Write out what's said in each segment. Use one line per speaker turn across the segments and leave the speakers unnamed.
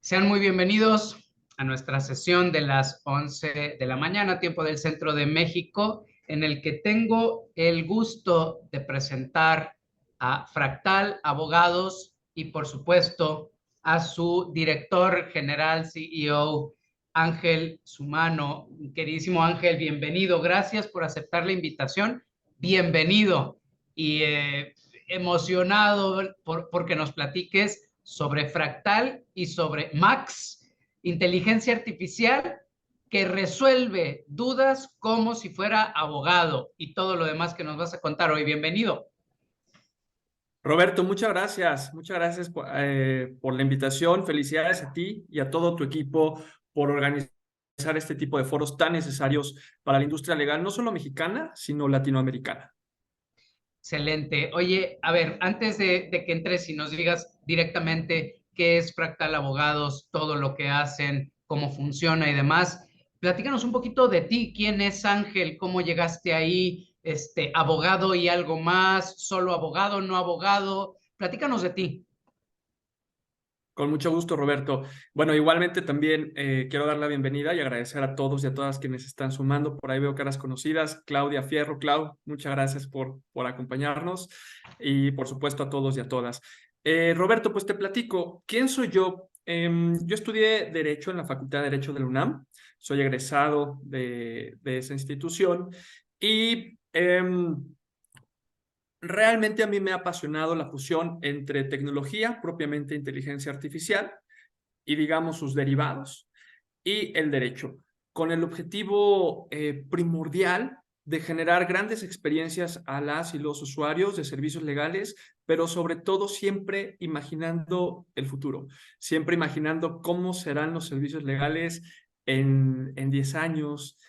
Sean muy bienvenidos a nuestra sesión de las 11 de la mañana, tiempo del centro de México, en el que tengo el gusto de presentar a Fractal Abogados y, por supuesto, a su director general, CEO, Ángel Sumano. Queridísimo Ángel, bienvenido. Gracias por aceptar la invitación. Bienvenido. Y emocionado porque nos platiques sobre Fractal y sobre Max, inteligencia artificial que resuelve dudas como si fuera abogado y todo lo demás que nos vas a contar hoy. Bienvenido.
Roberto, muchas gracias por la invitación. Felicidades a ti y a todo tu equipo por organizar este tipo de foros tan necesarios para la industria legal, no solo mexicana, sino latinoamericana.
Excelente. Oye, a ver, antes de que entres y nos digas directamente qué es Fractal Abogados, todo lo que hacen, cómo funciona y demás, platícanos un poquito de ti. ¿Quién es Ángel? ¿Cómo llegaste ahí? Abogado y algo más, solo abogado, no abogado. Platícanos de ti.
Con mucho gusto, Roberto. Bueno, igualmente también quiero dar la bienvenida y agradecer a todos y a todas quienes están sumando. Por ahí veo caras conocidas. Claudia Fierro, Clau, muchas gracias por acompañarnos y por supuesto a todos y a todas. Roberto, pues te platico, ¿quién soy yo? Yo estudié Derecho en la Facultad de Derecho de la UNAM, soy egresado de esa institución y realmente a mí me ha apasionado la fusión entre tecnología, propiamente inteligencia artificial, y digamos sus derivados, y el derecho, con el objetivo primordial de generar grandes experiencias a las y los usuarios de servicios legales, pero sobre todo siempre imaginando el futuro, siempre imaginando cómo serán los servicios legales en 10 años.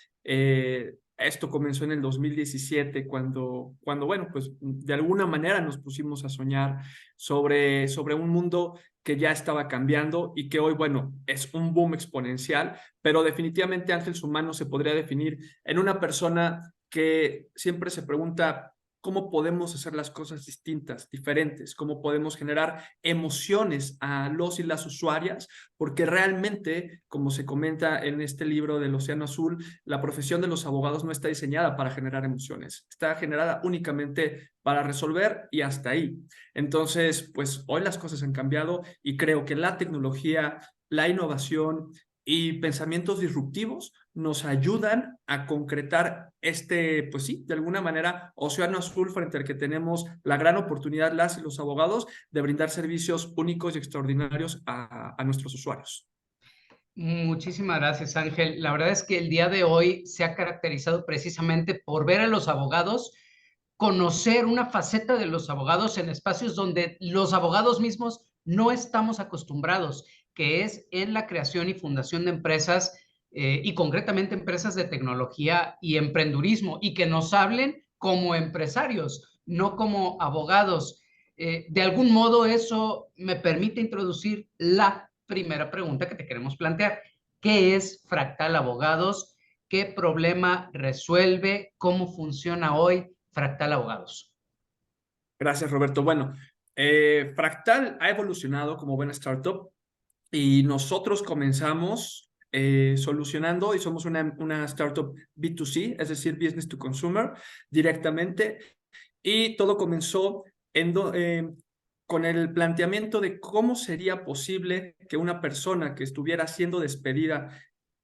Esto comenzó en el 2017, cuando, bueno, pues de alguna manera nos pusimos a soñar sobre un mundo que ya estaba cambiando y que hoy, bueno, es un boom exponencial, pero definitivamente Ángel Sumano se podría definir en una persona que siempre se pregunta cómo podemos hacer las cosas distintas, diferentes, cómo podemos generar emociones a los y las usuarias, porque realmente, como se comenta en este libro del Océano Azul, la profesión de los abogados no está diseñada para generar emociones, está generada únicamente para resolver y hasta ahí. Entonces, pues hoy las cosas han cambiado y creo que la tecnología, la innovación y pensamientos disruptivos nos ayudan a concretar pues sí, de alguna manera, océano azul frente al que tenemos la gran oportunidad, las y los abogados, de brindar servicios únicos y extraordinarios a nuestros usuarios.
Muchísimas gracias, Ángel. La verdad es que el día de hoy se ha caracterizado precisamente por ver a los abogados, conocer una faceta de los abogados en espacios donde los abogados mismos no estamos acostumbrados, que es en la creación y fundación de empresas y concretamente empresas de tecnología y emprendurismo, y que nos hablen como empresarios, no como abogados. De algún modo eso me permite introducir la primera pregunta que te queremos plantear. ¿Qué es Fractal Abogados? ¿Qué problema resuelve? ¿Cómo funciona hoy Fractal Abogados?
Gracias, Roberto. Bueno, Fractal ha evolucionado como buena startup y nosotros comenzamos solucionando y somos una startup B2C, es decir, business to consumer, directamente. Y todo comenzó con el planteamiento de cómo sería posible que una persona que estuviera siendo despedida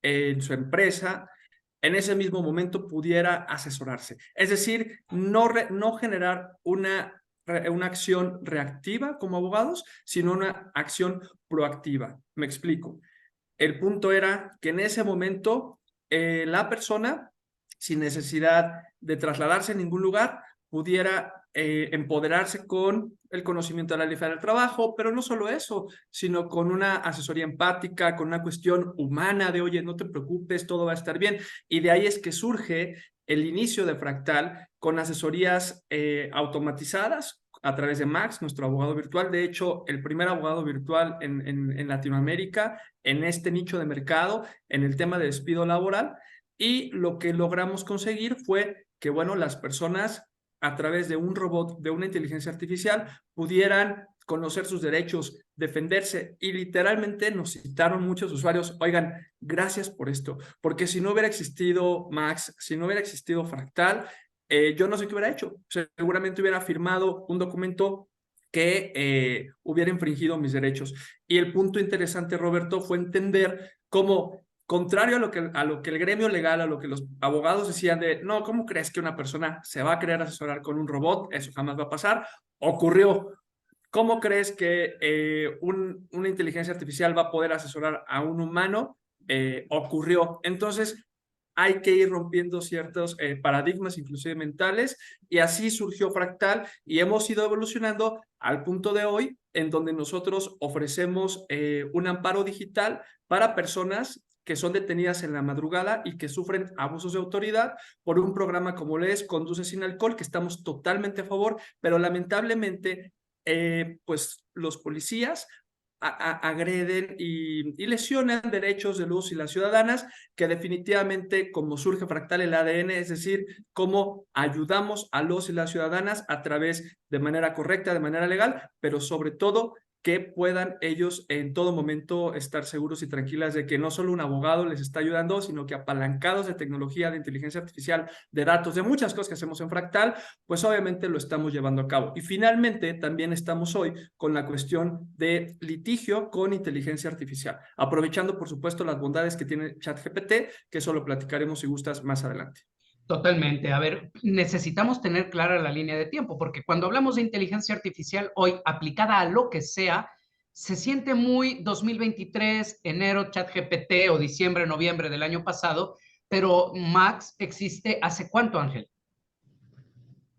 en su empresa, en ese mismo momento pudiera asesorarse. Es decir, no generar una acción reactiva como abogados, sino una acción proactiva. Me explico. El punto era que en ese momento la persona, sin necesidad de trasladarse a ningún lugar, pudiera empoderarse con el conocimiento de la ley federal del trabajo, pero no solo eso, sino con una asesoría empática, con una cuestión humana de, oye, no te preocupes, todo va a estar bien. Y de ahí es que surge el inicio de Fractal con asesorías automatizadas a través de Max, nuestro abogado virtual. De hecho, el primer abogado virtual en Latinoamérica en este nicho de mercado, en el tema de despido laboral. Y lo que logramos conseguir fue que, bueno, las personas a través de un robot, de una inteligencia artificial, pudieran conocer sus derechos, defenderse, y literalmente nos citaron muchos usuarios, oigan, gracias por esto, porque si no hubiera existido Max, si no hubiera existido Fractal, yo no sé qué hubiera hecho, seguramente hubiera firmado un documento que hubiera infringido mis derechos. Y el punto interesante, Roberto, fue entender cómo, contrario a lo que el gremio legal, a lo que los abogados decían de, no, ¿cómo crees que una persona se va a querer asesorar con un robot? Eso jamás va a pasar. Ocurrió. ¿Cómo crees que una inteligencia artificial va a poder asesorar a un humano? Ocurrió. Entonces, hay que ir rompiendo ciertos paradigmas, inclusive mentales, y así surgió Fractal y hemos ido evolucionando al punto de hoy en donde nosotros ofrecemos un amparo digital para personas que son detenidas en la madrugada y que sufren abusos de autoridad por un programa como lo es Conduce Sin Alcohol, que estamos totalmente a favor, pero lamentablemente pues los policías agreden y lesionan derechos de los y las ciudadanas, que definitivamente, como surge Fractal el ADN, es decir, cómo ayudamos a los y las ciudadanas a través de manera correcta, de manera legal, pero sobre todo que puedan ellos en todo momento estar seguros y tranquilas de que no solo un abogado les está ayudando, sino que apalancados de tecnología, de inteligencia artificial, de datos, de muchas cosas que hacemos en Fractal, pues obviamente lo estamos llevando a cabo. Y finalmente también estamos hoy con la cuestión de litigio con inteligencia artificial, aprovechando por supuesto las bondades que tiene ChatGPT, que eso lo platicaremos si gustas más adelante.
Totalmente. A ver, necesitamos tener clara la línea de tiempo, porque cuando hablamos de inteligencia artificial hoy aplicada a lo que sea, se siente muy 2023, enero, ChatGPT o diciembre, noviembre del año pasado, pero Max existe ¿hace cuánto, Ángel?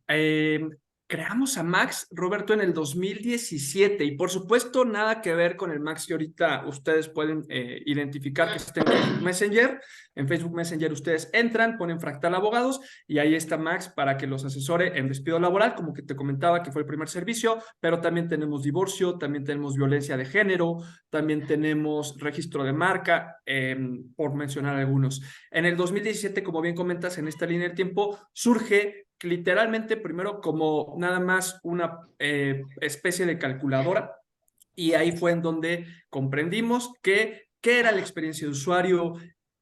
Eh, Creamos a Max, Roberto, en el 2017 y por supuesto nada que ver con el Max que ahorita ustedes pueden identificar que está en Facebook Messenger. En Facebook Messenger ustedes entran, ponen Fractal Abogados y ahí está Max para que los asesore en despido laboral, como que te comentaba que fue el primer servicio, pero también tenemos divorcio, también tenemos violencia de género, también tenemos registro de marca, por mencionar algunos. En el 2017, como bien comentas, en esta línea del tiempo surge literalmente primero como nada más una especie de calculadora, y ahí fue en donde comprendimos qué era la experiencia de usuario,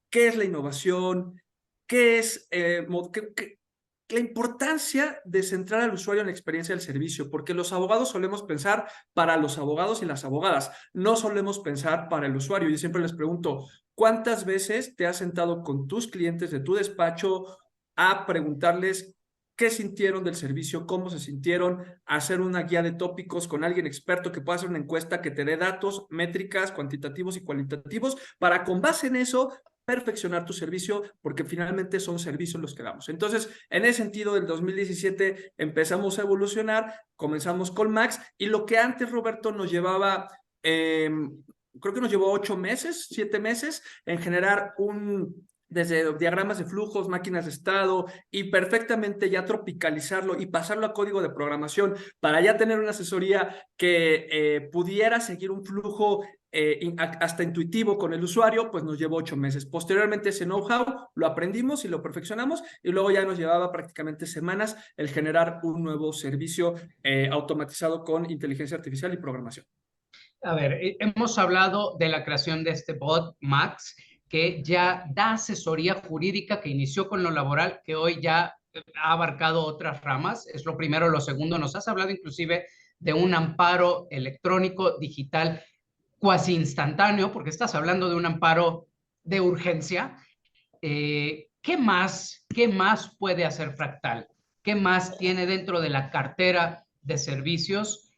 qué es la innovación, qué es la importancia de centrar al usuario en la experiencia del servicio, porque los abogados solemos pensar para los abogados y las abogadas, no solemos pensar para el usuario. Yo siempre les pregunto, ¿cuántas veces te has sentado con tus clientes de tu despacho a preguntarles qué sintieron del servicio, cómo se sintieron, hacer una guía de tópicos con alguien experto que pueda hacer una encuesta que te dé datos, métricas, cuantitativos y cualitativos, para con base en eso perfeccionar tu servicio, porque finalmente son servicios los que damos? Entonces, en ese sentido, del 2017 empezamos a evolucionar, comenzamos con Max, y lo que antes, Roberto, nos llevaba, creo que nos llevó 8 meses, 7 meses, en generar desde diagramas de flujos, máquinas de estado, y perfectamente ya tropicalizarlo y pasarlo a código de programación para ya tener una asesoría que pudiera seguir un flujo hasta intuitivo con el usuario, pues nos llevó 8 meses. Posteriormente ese know-how lo aprendimos y lo perfeccionamos, y luego ya nos llevaba prácticamente semanas el generar un nuevo servicio automatizado con inteligencia artificial y programación.
A ver, hemos hablado de la creación de este bot, Max, que ya da asesoría jurídica, que inició con lo laboral, que hoy ya ha abarcado otras ramas. Es lo primero. Lo segundo, nos has hablado inclusive de un amparo electrónico digital cuasi instantáneo, porque estás hablando de un amparo de urgencia. ¿Qué más puede hacer Fractal? ¿Qué más tiene dentro de la cartera de servicios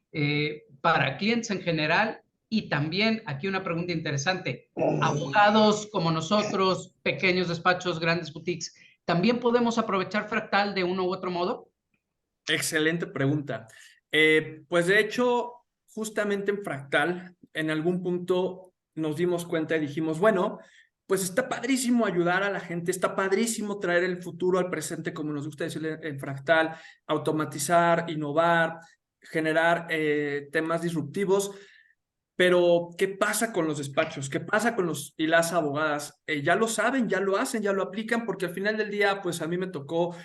para clientes en general? Y también aquí una pregunta interesante. Abogados como nosotros, pequeños despachos, grandes boutiques, ¿también podemos aprovechar Fractal de uno u otro modo?
Excelente pregunta. Pues de hecho, justamente en Fractal, en algún punto nos dimos cuenta y dijimos, bueno, pues está padrísimo ayudar a la gente, está padrísimo traer el futuro al presente, como nos gusta decirle en Fractal, automatizar, innovar, generar temas disruptivos. Pero, ¿qué pasa con los despachos? ¿Qué pasa con los y las abogadas? Ya lo saben, ya lo hacen, ya lo aplican, porque al final del día, pues a mí me tocó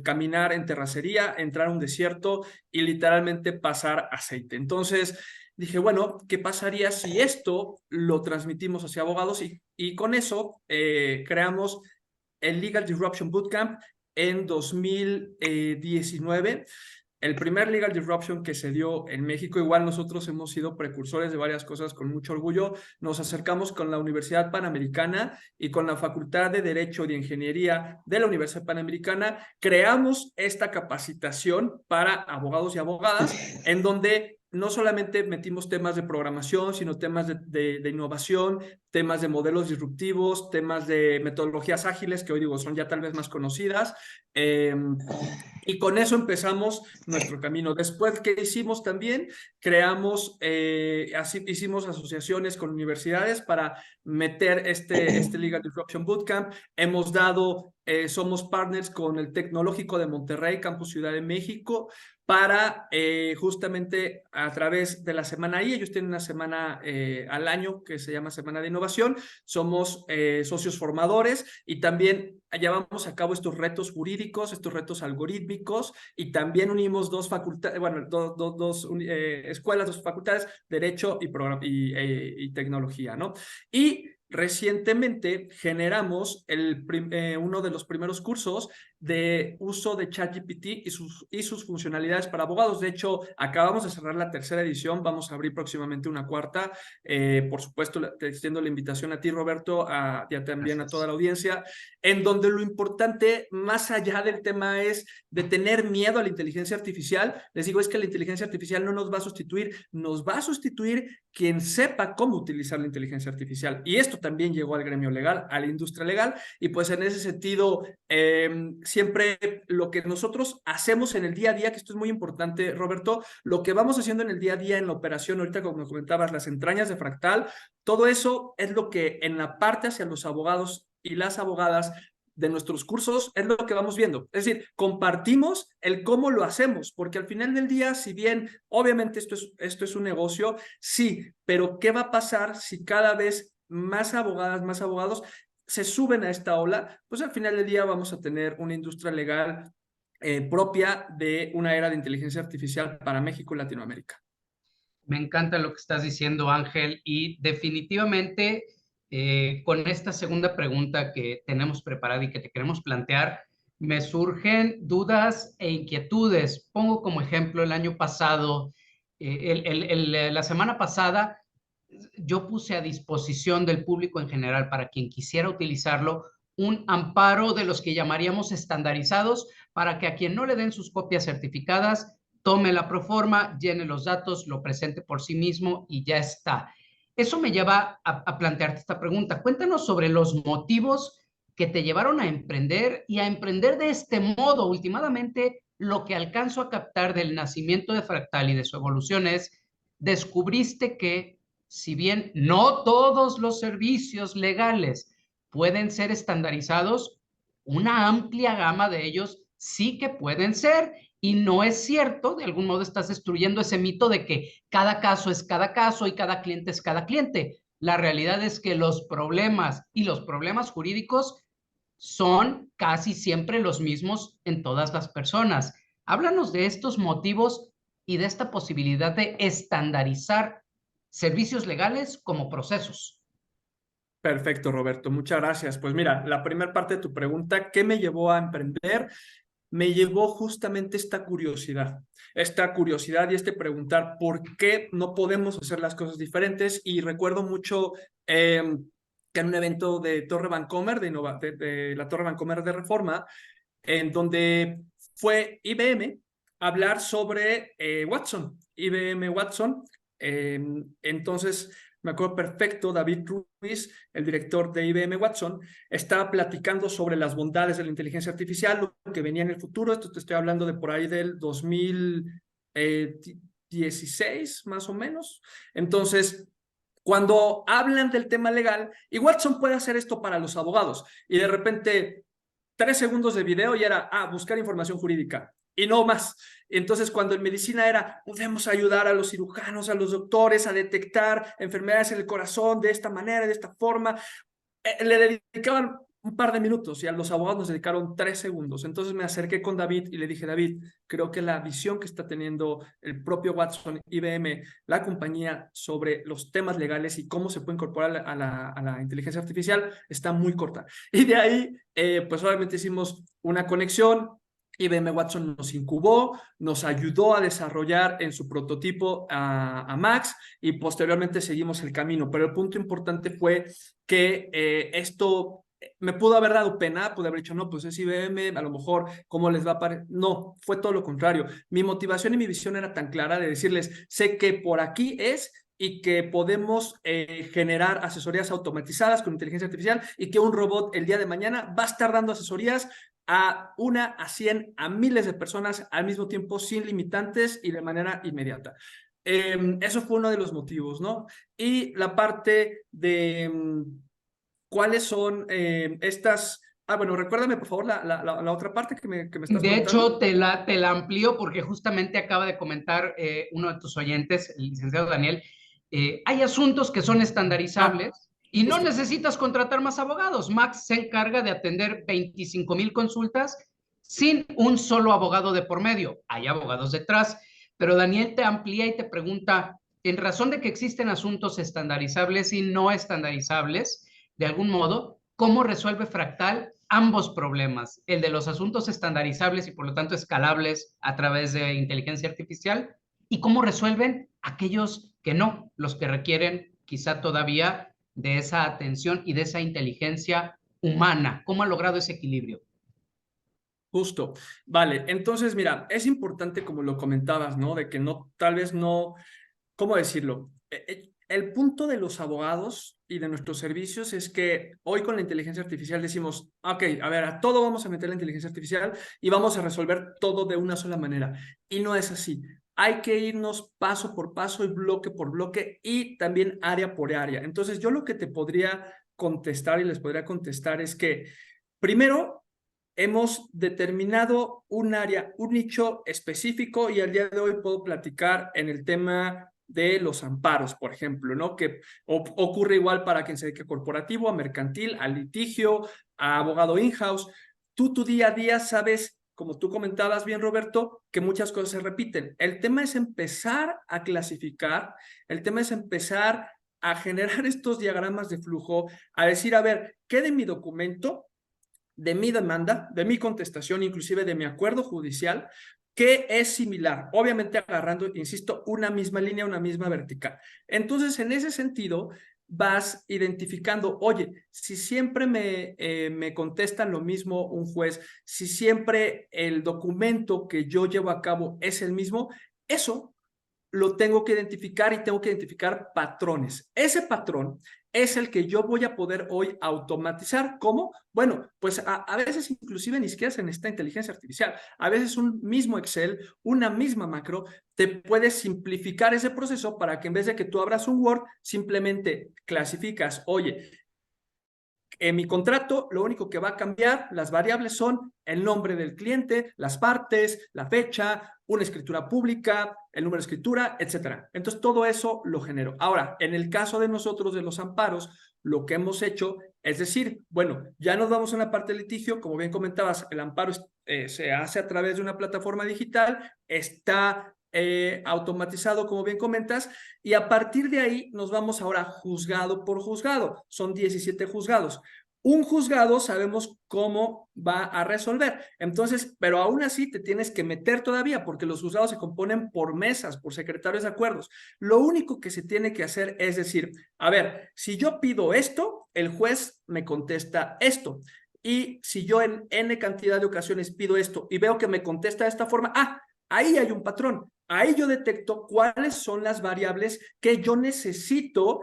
caminar en terracería, entrar a un desierto y literalmente pasar aceite. Entonces, dije, bueno, ¿qué pasaría si esto lo transmitimos hacia abogados? Y con eso creamos el Legal Disruption Bootcamp en 2019. El primer Legal Disruption que se dio en México. Igual nosotros hemos sido precursores de varias cosas con mucho orgullo. Nos acercamos con la Universidad Panamericana y con la Facultad de Derecho y Ingeniería de la Universidad Panamericana. Creamos esta capacitación para abogados y abogadas, en donde no solamente metimos temas de programación, sino temas de innovación, temas de modelos disruptivos, temas de metodologías ágiles, que hoy digo son ya tal vez más conocidas. Y con eso empezamos nuestro camino. Después, ¿qué hicimos también? Creamos, así hicimos asociaciones con universidades para meter este Legal Disruption Bootcamp. Hemos dado, somos partners con el Tecnológico de Monterrey, Campus Ciudad de México, para justamente a través de la semana I. Ellos tienen una semana al año que se llama Semana de Innovación. Somos socios formadores y también llevamos a cabo estos retos jurídicos, estos retos algorítmicos, y también unimos dos facultades, bueno, dos escuelas, dos facultades, Derecho y Tecnología, ¿no? Y recientemente generamos uno de los primeros cursos de uso de ChatGPT y sus funcionalidades para abogados. De hecho, acabamos de cerrar la tercera edición, vamos a abrir próximamente una cuarta. Por supuesto, te extiendo la invitación a ti, Roberto, y también a toda la audiencia, en donde lo importante, más allá del tema, es de tener miedo a la inteligencia artificial. Les digo, es que la inteligencia artificial no nos va a sustituir, nos va a sustituir quien sepa cómo utilizar la inteligencia artificial. Y esto también llegó al gremio legal, a la industria legal, y pues en ese sentido, siempre lo que nosotros hacemos en el día a día, que esto es muy importante, Roberto, lo que vamos haciendo en el día a día en la operación, ahorita como comentabas, las entrañas de Fractal, todo eso es lo que en la parte hacia los abogados y las abogadas de nuestros cursos es lo que vamos viendo. Es decir, compartimos el cómo lo hacemos, porque al final del día, si bien obviamente esto es un negocio, sí, pero ¿qué va a pasar si cada vez más abogadas, más abogados se suben a esta ola? Pues al final del día vamos a tener una industria legal propia de una era de inteligencia artificial para México y Latinoamérica.
Me encanta lo que estás diciendo, Ángel, y definitivamente con esta segunda pregunta que tenemos preparada y que te queremos plantear, me surgen dudas e inquietudes. Pongo como ejemplo el año pasado, la semana pasada, yo puse a disposición del público en general, para quien quisiera utilizarlo, un amparo de los que llamaríamos estandarizados, para que a quien no le den sus copias certificadas, tome la proforma, llene los datos, lo presente por sí mismo y ya está. Eso me lleva a plantearte esta pregunta. Cuéntanos sobre los motivos que te llevaron a emprender y a emprender de este modo. Últimamente, lo que alcanzo a captar del nacimiento de Fractal y de su evolución es, descubriste que, si bien no todos los servicios legales pueden ser estandarizados, una amplia gama de ellos sí que pueden ser. Y no es cierto, de algún modo estás destruyendo ese mito de que cada caso es cada caso y cada cliente es cada cliente. La realidad es que los problemas y los problemas jurídicos son casi siempre los mismos en todas las personas. Háblanos de estos motivos y de esta posibilidad de estandarizar servicios legales como procesos.
Perfecto, Roberto. Muchas gracias. Pues mira, la primera parte de tu pregunta, ¿qué me llevó a emprender? Me llevó justamente esta curiosidad y este preguntar por qué no podemos hacer las cosas diferentes. Y recuerdo mucho que en un evento de Torre Vancomer, de la Torre Vancomer de Reforma, en donde fue IBM a hablar sobre Watson, IBM Watson. Entonces, me acuerdo perfecto, David Ruiz, el director de IBM Watson, estaba platicando sobre las bondades de la inteligencia artificial, lo que venía en el futuro. Esto te estoy hablando de por ahí del 2016, más o menos. Entonces, cuando hablan del tema legal, y Watson puede hacer esto para los abogados, y de repente 3 segundos de video y era, buscar información jurídica. y no más. Entonces, cuando en medicina era, podemos ayudar a los cirujanos, a los doctores a detectar enfermedades en el corazón de esta manera, de esta forma, le dedicaban un par de minutos y a los abogados nos dedicaron 3 segundos. Entonces me acerqué con David y le dije, David, creo que la visión que está teniendo el propio Watson, IBM, la compañía sobre los temas legales y cómo se puede incorporar a la inteligencia artificial está muy corta. Y de ahí, pues obviamente hicimos una conexión. IBM Watson nos incubó, nos ayudó a desarrollar en su prototipo a Max y posteriormente seguimos el camino. Pero el punto importante fue que esto me pudo haber dado pena, pude haber dicho, no, pues es IBM, a lo mejor, ¿cómo les va a parecer? No, fue todo lo contrario. Mi motivación y mi visión era tan clara de decirles, sé que por aquí es y que podemos generar asesorías automatizadas con inteligencia artificial y que un robot el día de mañana va a estar dando asesorías a 1, a 100, a miles de personas al mismo tiempo, sin limitantes y de manera inmediata. Eso fue uno de los motivos, ¿no? Y la parte de cuáles son estas... Ah, bueno, recuérdame por favor la otra parte que me estás
De
preguntando.
hecho, te la amplío porque justamente acaba de comentar uno de tus oyentes, el licenciado Daniel, hay asuntos que son
Ah,
estandarizables y no
justo.
necesitas contratar más abogados. Max se encarga de atender 25,000 consultas sin un solo abogado de por medio. Hay abogados detrás, pero Daniel te amplía y te pregunta, en razón de que existen asuntos estandarizables y no estandarizables, de algún modo, ¿cómo resuelve Fractal ambos problemas? El de los asuntos estandarizables y por lo tanto escalables a través de inteligencia artificial y cómo resuelven aquellos que no, los que requieren quizá todavía de esa atención y de esa inteligencia humana. ¿Cómo ha logrado ese equilibrio?
Justo. Vale, entonces mira, es importante como lo comentabas, ¿no? De que no, tal vez no, ¿cómo decirlo? El punto de los abogados y de nuestros servicios es que hoy con la inteligencia artificial decimos, ok, a ver, a todo vamos a meter la inteligencia artificial y vamos a resolver todo de una sola manera. Y no es así. Hay que irnos paso por paso y bloque por bloque y también área por área. Entonces yo lo que te podría contestar y les podría contestar es que primero hemos determinado un área, un nicho específico y al día de hoy puedo platicar en el tema de los amparos, por ejemplo, ¿no? Que ocurre igual para quien se dedique a corporativo, a mercantil, a litigio, a abogado in-house. Tú tu día a día sabes, como tú comentabas bien, Roberto, que muchas cosas se repiten. El tema es empezar a clasificar, el tema es empezar a generar estos diagramas de flujo, a decir, a ver, ¿qué de mi documento, de mi demanda, de mi contestación, inclusive de mi acuerdo judicial, que es similar, obviamente agarrando, insisto, una misma línea, una misma vertical? Entonces, en ese sentido, vas identificando, oye, si siempre me contestan lo mismo un juez, si siempre el documento que yo llevo a cabo es el mismo, eso lo tengo que identificar y tengo que identificar patrones. Ese patrón es el que yo voy a poder hoy automatizar. ¿Cómo? Bueno, pues a veces inclusive ni siquiera se necesita inteligencia artificial. A veces un mismo Excel, una misma macro, te puede simplificar ese proceso para que en vez de que tú abras un Word, simplemente clasificas, oye, en mi contrato, lo único que va a cambiar, las variables son el nombre del cliente, las partes, la fecha, una escritura pública, el número de escritura, etcétera. Entonces, todo eso lo genero. Ahora, en el caso de nosotros, de los amparos, lo que hemos hecho es decir, bueno, ya nos vamos a una parte de litigio, como bien comentabas, el amparo se hace a través de una plataforma digital, está automatizado, como bien comentas, y a partir de ahí nos vamos ahora juzgado por juzgado. Son 17 juzgados. Un juzgado sabemos cómo va a resolver. Entonces, pero aún así te tienes que meter todavía porque los juzgados se componen por mesas, por secretarios de acuerdos. Lo único que se tiene que hacer es decir, a ver, si yo pido esto, el juez me contesta esto. Y si yo en N cantidad de ocasiones pido esto y veo que me contesta de esta forma, ahí hay un patrón. Ahí yo detecto cuáles son las variables que yo necesito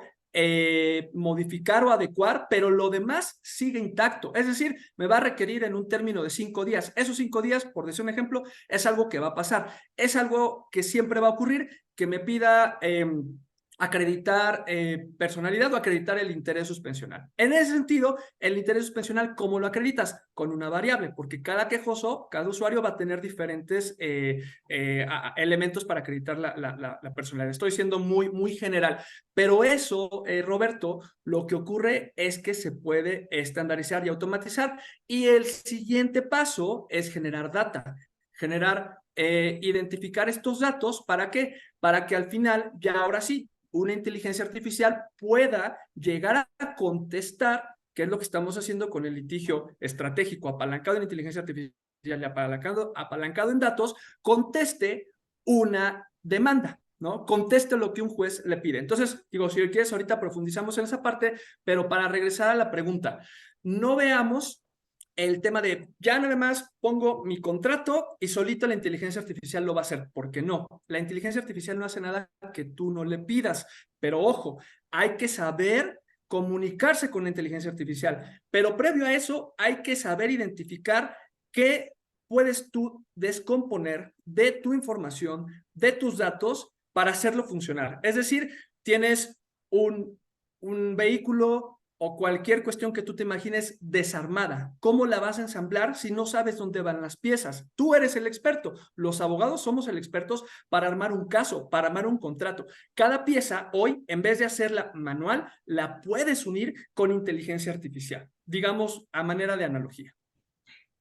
modificar o adecuar, pero lo demás sigue intacto. Es decir, me va a requerir en un término de 5 días. Esos 5 días, por decir un ejemplo, es algo que va a pasar. Es algo que siempre va a ocurrir, que me pida acreditar personalidad o acreditar el interés suspensional. En ese sentido, el interés suspensional, ¿cómo lo acreditas? Con una variable, porque cada quejoso, cada usuario va a tener diferentes elementos para acreditar la personalidad. Estoy siendo muy general, pero eso, Roberto, lo que ocurre es que se puede estandarizar y automatizar. Y el siguiente paso es generar data, identificar estos datos. ¿Para qué? Para que al final, ya ahora sí, una inteligencia artificial pueda llegar a contestar, que es lo que estamos haciendo con el litigio estratégico apalancado en inteligencia artificial y apalancado en datos, conteste una demanda, ¿no? Conteste lo que un juez le pide. Entonces, digo, si quieres, ahorita profundizamos en esa parte, pero para regresar a la pregunta, no veamos el tema de ya nada más pongo mi contrato y solito la inteligencia artificial lo va a hacer, porque no, la inteligencia artificial no hace nada que tú no le pidas, pero ojo, hay que saber comunicarse con la inteligencia artificial, pero previo a eso hay que saber identificar qué puedes tú descomponer de tu información, de tus datos para hacerlo funcionar. Es decir, tienes un vehículo o cualquier cuestión que tú te imagines desarmada. ¿Cómo la vas a ensamblar si no sabes dónde van las piezas? Tú eres el experto. Los abogados somos el expertos para armar un caso, para armar un contrato. Cada pieza hoy, en vez de hacerla manual, la puedes unir con inteligencia artificial, digamos a manera de analogía.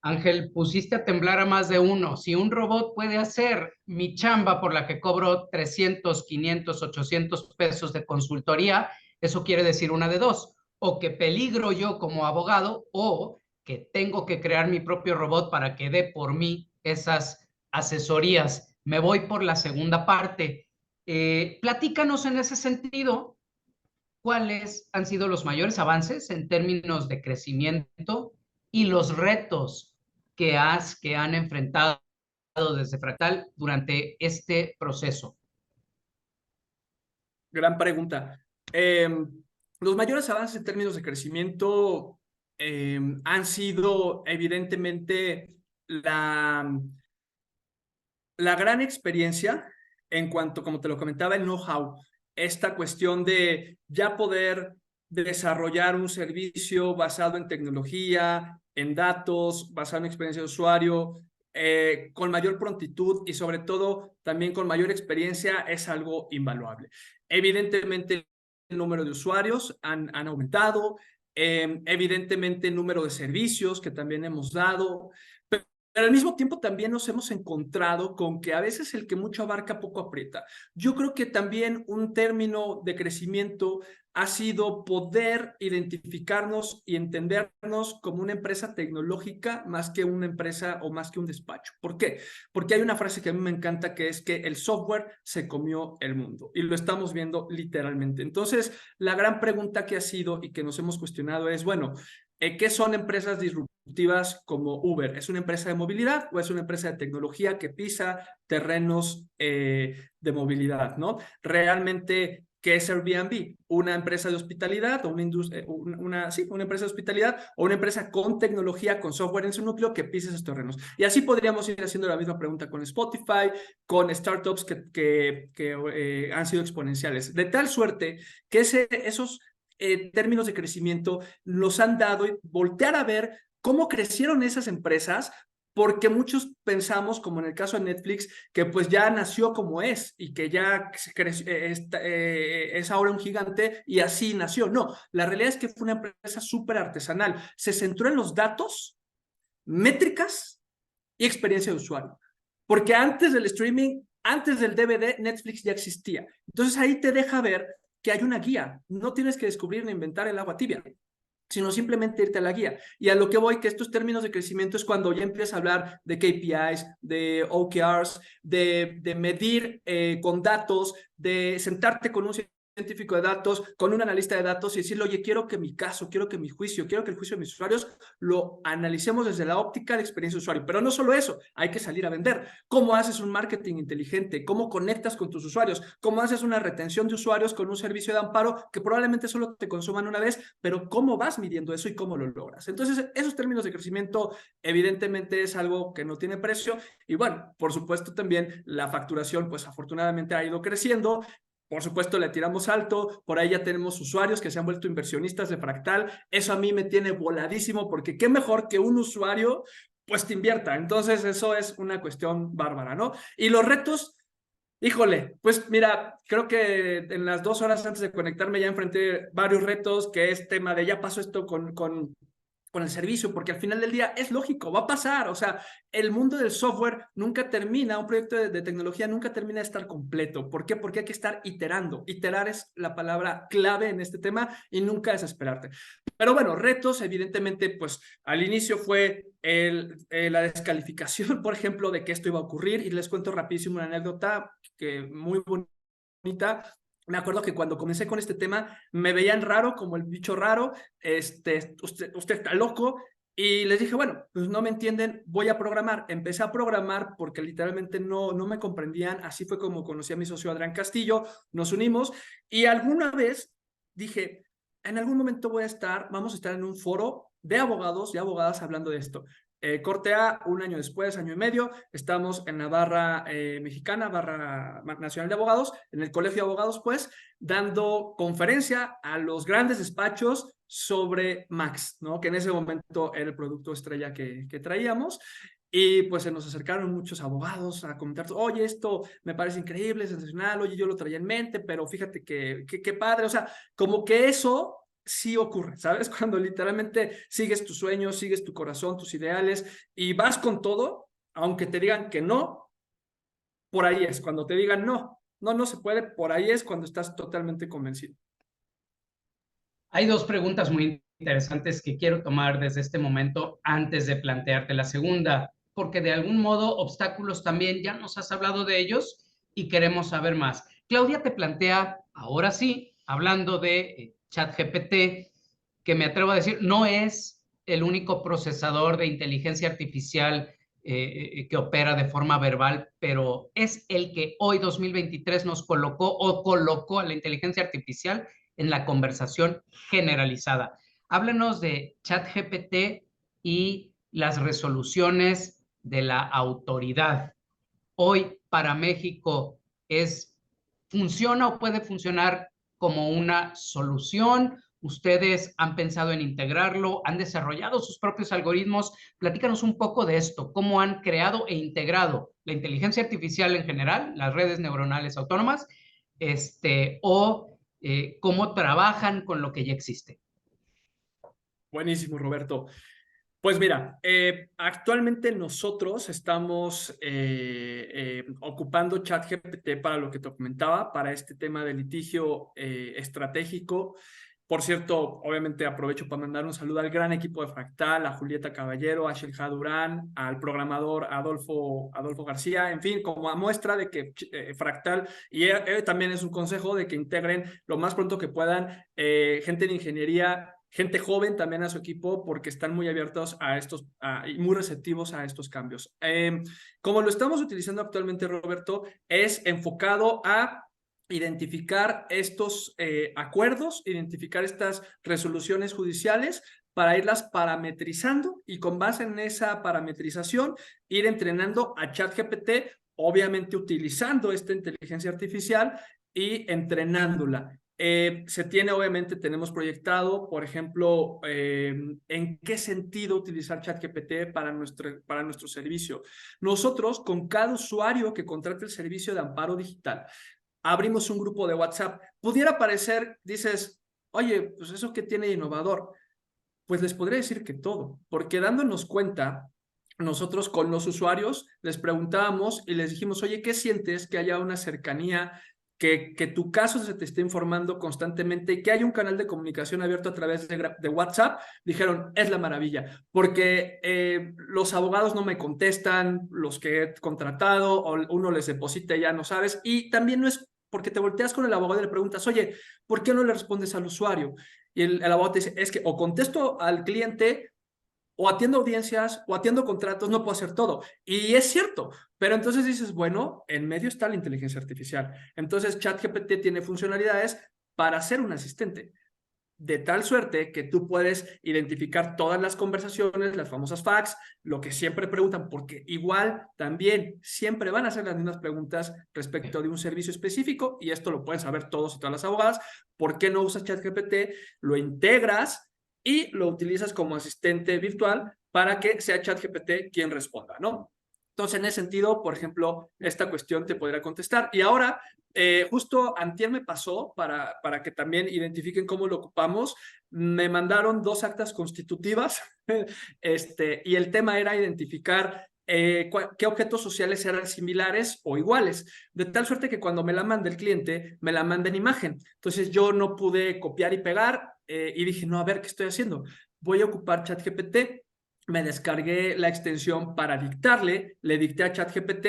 Ángel, pusiste a temblar a más de uno. Si un robot puede hacer mi chamba por la que cobro 300, 500, 800 pesos de consultoría, eso quiere decir una de dos: o que peligro yo como abogado, o que tengo que crear mi propio robot para que dé por mí esas asesorías. Me voy por la segunda parte. Platícanos en ese sentido, ¿cuáles han sido los mayores avances en términos de crecimiento y los retos que han enfrentado desde Fractal durante este proceso?
Gran pregunta. Los mayores avances en términos de crecimiento han sido evidentemente la gran experiencia en cuanto, como te lo comentaba, el know-how, esta cuestión de ya poder desarrollar un servicio basado en tecnología, en datos, basado en experiencia de usuario, con mayor prontitud y sobre todo también con mayor experiencia, es algo invaluable. Evidentemente el número de usuarios han aumentado, evidentemente el número de servicios que también hemos dado, pero al mismo tiempo también nos hemos encontrado con que a veces el que mucho abarca poco aprieta. Yo creo que también un término de crecimiento ha sido poder identificarnos y entendernos como una empresa tecnológica más que una empresa o más que un despacho. ¿Por qué? Porque hay una frase que a mí me encanta, que es que el software se comió el mundo y lo estamos viendo literalmente. Entonces, la gran pregunta que ha sido y que nos hemos cuestionado es, bueno, ¿qué son empresas disruptivas como Uber? ¿Es una empresa de movilidad o es una empresa de tecnología que pisa terrenos de movilidad, ¿no? Realmente, ¿qué es Airbnb? ¿Una empresa de hospitalidad o una empresa de hospitalidad o una empresa con tecnología, con software en su núcleo que pisa esos terrenos? Y así podríamos ir haciendo la misma pregunta con Spotify, con startups que han sido exponenciales. De tal suerte que esos términos de crecimiento nos han dado voltear a ver cómo crecieron esas empresas, porque muchos pensamos, como en el caso de Netflix, que pues ya nació como es y que ya es ahora un gigante y así nació. No, la realidad es que fue una empresa súper artesanal. Se centró en los datos, métricas y experiencia de usuario. Porque antes del streaming, antes del DVD, Netflix ya existía. Entonces ahí te deja ver que hay una guía. No tienes que descubrir ni inventar el agua tibia, sino simplemente irte a la guía. Y a lo que voy, que estos términos de crecimiento es cuando ya empiezas a hablar de KPIs, de OKRs, de medir con datos, de sentarte con un científico de datos, con un analista de datos y decirle, oye, quiero que mi caso, quiero que mi juicio, quiero que el juicio de mis usuarios lo analicemos desde la óptica de experiencia de usuario. Pero no solo eso, hay que salir a vender. ¿Cómo haces un marketing inteligente? ¿Cómo conectas con tus usuarios? ¿Cómo haces una retención de usuarios con un servicio de amparo que probablemente solo te consuman una vez? Pero ¿cómo vas midiendo eso y cómo lo logras? Entonces, esos términos de crecimiento evidentemente es algo que no tiene precio y bueno, por supuesto también la facturación pues afortunadamente ha ido creciendo. por supuesto, le tiramos alto, por ahí ya tenemos usuarios que se han vuelto inversionistas de Fractal. Eso a mí me tiene voladísimo, porque qué mejor que un usuario pues te invierta. Entonces eso es una cuestión bárbara, ¿no? Y los retos, híjole, pues mira, creo que en las 2 horas antes de conectarme ya enfrenté varios retos, que es tema de ya pasó esto con el servicio, porque al final del día es lógico, va a pasar. O sea, el mundo del software nunca termina, un proyecto de tecnología nunca termina de estar completo. ¿Por qué? Porque hay que estar iterando. Iterar es la palabra clave en este tema y nunca desesperarte. Pero bueno, retos, evidentemente, pues al inicio fue la descalificación, por ejemplo, de que esto iba a ocurrir. Y les cuento rapidísimo una anécdota que muy bonita. Me acuerdo que cuando comencé con este tema me veían raro, como el bicho raro, usted está loco, y les dije, bueno, pues no me entienden, voy a programar. Empecé a programar porque literalmente no me comprendían. Así fue como conocí a mi socio Adrián Castillo, nos unimos, y alguna vez dije, en algún momento vamos a estar en un foro de abogados y abogadas hablando de esto. Corte A, un año después, año y medio, estamos en la barra mexicana, barra nacional de abogados, en el colegio de abogados, pues, dando conferencia a los grandes despachos sobre Max, ¿no? Que en ese momento era el producto estrella que traíamos. Y pues se nos acercaron muchos abogados a comentar, oye, esto me parece increíble, sensacional, oye, yo lo traía en mente, pero fíjate que padre. O sea, como que eso sí ocurre, ¿sabes? Cuando literalmente sigues tus sueños, sigues tu corazón, tus ideales y vas con todo, aunque te digan que no, por ahí es. Cuando te digan no se puede, por ahí es cuando estás totalmente convencido.
Hay dos preguntas muy interesantes que quiero tomar desde este momento antes de plantearte la segunda, porque de algún modo obstáculos también ya nos has hablado de ellos y queremos saber más. Claudia te plantea, ahora sí, hablando de ChatGPT, que me atrevo a decir, no es el único procesador de inteligencia artificial que opera de forma verbal, pero es el que hoy 2023 nos colocó a la inteligencia artificial en la conversación generalizada. Háblanos de ChatGPT y las resoluciones de la autoridad. Hoy para México funciona o puede funcionar como una solución. Ustedes han pensado en integrarlo, han desarrollado sus propios algoritmos. Platícanos un poco de esto, cómo han creado e integrado la inteligencia artificial en general, las redes neuronales autónomas, cómo trabajan con lo que ya existe.
Buenísimo, Roberto. Pues mira, actualmente nosotros estamos ocupando ChatGPT para lo que te comentaba, para este tema de litigio estratégico. Por cierto, obviamente aprovecho para mandar un saludo al gran equipo de Fractal, a Julieta Caballero, a Shelja Durán, al programador Adolfo García, en fin, como a muestra de que Fractal, y también es un consejo de que integren lo más pronto que puedan gente de ingeniería, gente joven también a su equipo, porque están muy abiertos a estos y muy receptivos a estos cambios. Como lo estamos utilizando actualmente, Roberto, es enfocado a identificar estos acuerdos, identificar estas resoluciones judiciales para irlas parametrizando y con base en esa parametrización ir entrenando a ChatGPT, obviamente utilizando esta inteligencia artificial y entrenándola. Obviamente tenemos proyectado, por ejemplo, en qué sentido utilizar ChatGPT para nuestro servicio. Nosotros, con cada usuario que contrate el servicio de amparo digital, abrimos un grupo de WhatsApp. Pudiera parecer, dices, oye, pues eso qué tiene de innovador. Pues les podría decir que todo, porque dándonos cuenta, nosotros con los usuarios les preguntábamos y les dijimos, oye, ¿qué sientes que haya una cercanía, que tu caso se te esté informando constantemente y que haya un canal de comunicación abierto a través de WhatsApp? Dijeron, es la maravilla, porque los abogados no me contestan, los que he contratado, o uno les deposita y ya no sabes, y también no es porque te volteas con el abogado y le preguntas, oye, ¿por qué no le respondes al usuario? Y el abogado te dice, es que o contesto al cliente, o atiendo audiencias, o atiendo contratos, no puedo hacer todo. Y es cierto, pero entonces dices, bueno, en medio está la inteligencia artificial. Entonces ChatGPT tiene funcionalidades para ser un asistente. de tal suerte que tú puedes identificar todas las conversaciones, las famosas facts, lo que siempre preguntan, porque igual también siempre van a hacer las mismas preguntas respecto de un servicio específico, y esto lo pueden saber todos y todas las abogadas. ¿Por qué no usas ChatGPT? Lo integras y lo utilizas como asistente virtual para que sea ChatGPT quien responda, ¿no? Entonces, en ese sentido, por ejemplo, esta cuestión te podría contestar. Y ahora, justo antier me pasó, para que también identifiquen cómo lo ocupamos, me mandaron 2 actas constitutivas y el tema era identificar qué objetos sociales eran similares o iguales, de tal suerte que cuando me la manda el cliente, me la manda en imagen. Entonces yo no pude copiar y pegar y dije, no, a ver, ¿qué estoy haciendo? Voy a ocupar ChatGPT. Me descargué la extensión para dictarle, le dicté a ChatGPT.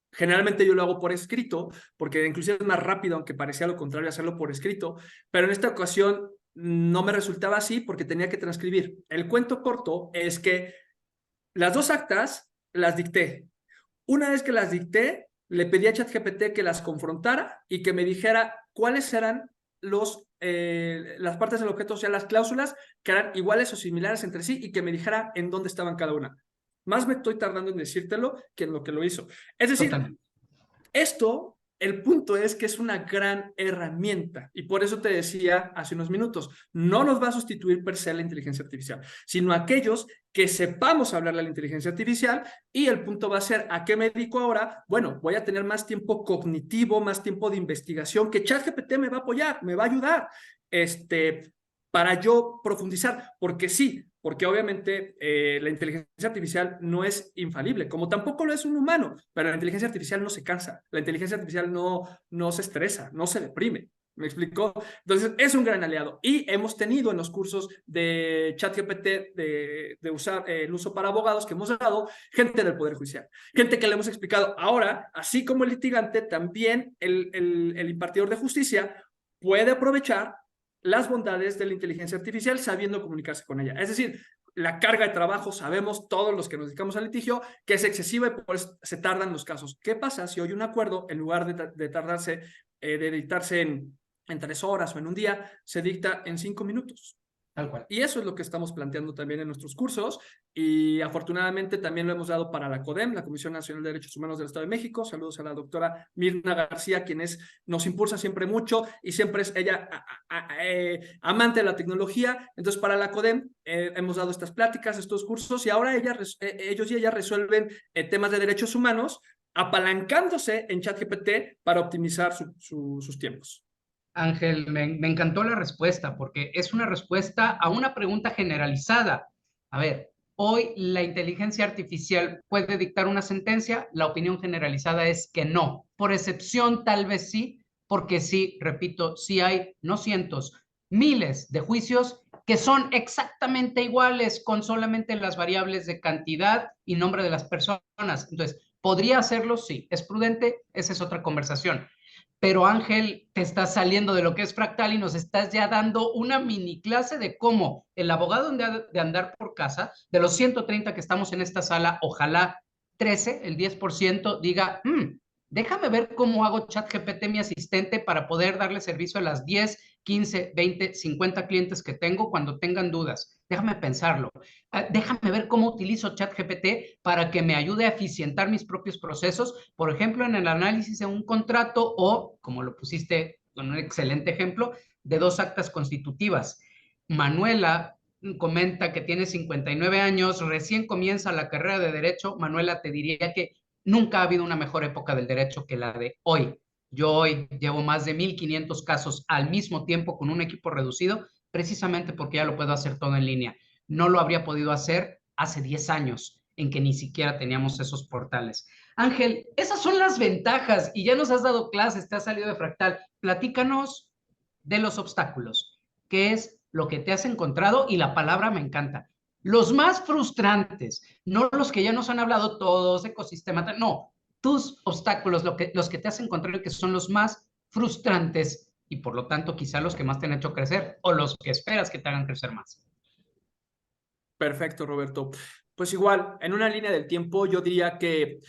Generalmente yo lo hago por escrito, porque inclusive es más rápido, aunque parecía lo contrario hacerlo por escrito, pero en esta ocasión no me resultaba así porque tenía que transcribir. El cuento corto es que las 2 actas las dicté. Una vez que las dicté, le pedí a ChatGPT que las confrontara y que me dijera cuáles eran las partes del objeto, o sea, las cláusulas que eran iguales o similares entre sí, y que me dijera en dónde estaban cada una. Más me estoy tardando en decírtelo que en lo que lo hizo. Es decir,
Totalmente.
esto, el punto es que es una gran herramienta, y por eso te decía hace unos minutos, no nos va a sustituir per se la inteligencia artificial, sino aquellos que sepamos hablarle a la inteligencia artificial, y el punto va a ser, ¿a qué me dedico ahora? Bueno, voy a tener más tiempo cognitivo, más tiempo de investigación, que ChatGPT me va a apoyar, me va a ayudar, para yo profundizar, porque sí, porque obviamente la inteligencia artificial no es infalible, como tampoco lo es un humano, pero la inteligencia artificial no se cansa, la inteligencia artificial no se estresa, no se deprime. ¿Me explicó? Entonces, es un gran aliado. Y hemos tenido en los cursos de ChatGPT de usar el uso para abogados que hemos dado, gente del Poder Judicial, gente que le hemos explicado. Ahora, así como el litigante, también el impartidor de justicia puede aprovechar las bondades de la inteligencia artificial sabiendo comunicarse con ella. Es decir, la carga de trabajo, sabemos todos los que nos dedicamos al litigio, que es excesiva y por eso se tardan los casos. ¿Qué pasa si hoy un acuerdo, en lugar de tardarse, de dictarse en 3 horas o en un día, se dicta en 5 minutos?
Tal cual.
Y eso es lo que estamos planteando también en nuestros cursos, y afortunadamente también lo hemos dado para la CODEM, la Comisión Nacional de Derechos Humanos del Estado de México. Saludos a la doctora Mirna García, quien nos impulsa siempre mucho y siempre es ella amante de la tecnología. Entonces, para la CODEM hemos dado estas pláticas, estos cursos, y ahora ellos y ellas resuelven temas de derechos humanos apalancándose en ChatGPT para optimizar sus tiempos.
Ángel, me encantó la respuesta porque es una respuesta a una pregunta generalizada. A ver, hoy la inteligencia artificial puede dictar una sentencia, la opinión generalizada es que no. Por excepción, tal vez sí, porque sí, repito, sí hay, no cientos, miles de juicios que son exactamente iguales con solamente las variables de cantidad y nombre de las personas. Entonces, ¿podría hacerlo? Sí. ¿Es prudente? Esa es otra conversación. Pero Ángel, te estás saliendo de lo que es Fractal y nos estás ya dando una mini clase de cómo el abogado de andar por casa, de los 130 que estamos en esta sala, ojalá 13, el 10%, diga, déjame ver cómo hago ChatGPT mi asistente para poder darle servicio a las 10, 15, 20, 50 clientes que tengo cuando tengan dudas. Déjame pensarlo. Déjame ver cómo utilizo ChatGPT para que me ayude a eficientar mis propios procesos, por ejemplo, en el análisis de un contrato o, como lo pusiste con un excelente ejemplo, de 2 actas constitutivas. Manuela comenta que tiene 59 años, recién comienza la carrera de Derecho. Manuela, te diría que nunca ha habido una mejor época del derecho que la de hoy. Yo hoy llevo más de 1,500 casos al mismo tiempo con un equipo reducido, precisamente porque ya lo puedo hacer todo en línea. No lo habría podido hacer hace 10 años, en que ni siquiera teníamos esos portales. Ángel, esas son las ventajas y ya nos has dado clases, te has salido de Fractal. Platícanos de los obstáculos. ¿Qué es lo que te has encontrado? Y la palabra me encanta. Los más frustrantes, no los que ya nos han hablado todos, ecosistema, no, tus obstáculos, los que te has encontrado y que son los más frustrantes y por lo tanto quizá los que más te han hecho crecer o los que esperas que te hagan crecer más.
Perfecto, Roberto. Pues igual, en una línea del tiempo, yo diría que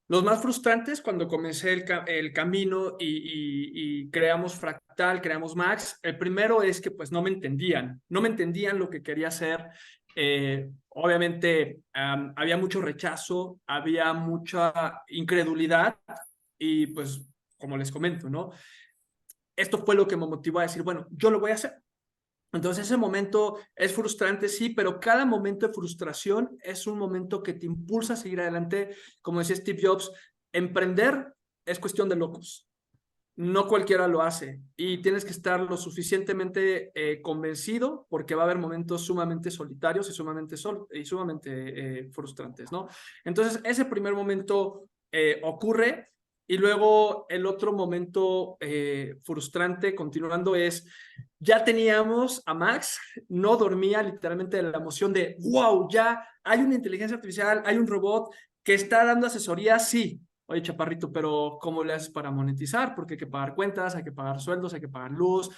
Los más frustrantes cuando comencé el camino y creamos Fractal, creamos Max, el primero es que pues no me entendían lo que quería hacer. Obviamente había mucho rechazo, había mucha incredulidad y pues como les comento, ¿no? Esto fue lo que me motivó a decir, bueno, yo lo voy a hacer. Entonces ese momento es frustrante, sí, pero cada momento de frustración es un momento que te impulsa a seguir adelante. Como decía Steve Jobs, emprender es cuestión de locos. No cualquiera lo hace y tienes que estar lo suficientemente convencido porque va a haber momentos sumamente solitarios y sumamente frustrantes, ¿no? Entonces ese primer momento ocurre y luego el otro momento frustrante, continuando, es ya teníamos a Max, no dormía literalmente de la emoción de, wow, ya hay una inteligencia artificial, hay un robot que está dando asesoría, sí. Oye, chaparrito, pero ¿cómo le haces para monetizar? Porque hay que pagar cuentas, hay que pagar sueldos, hay que pagar luz,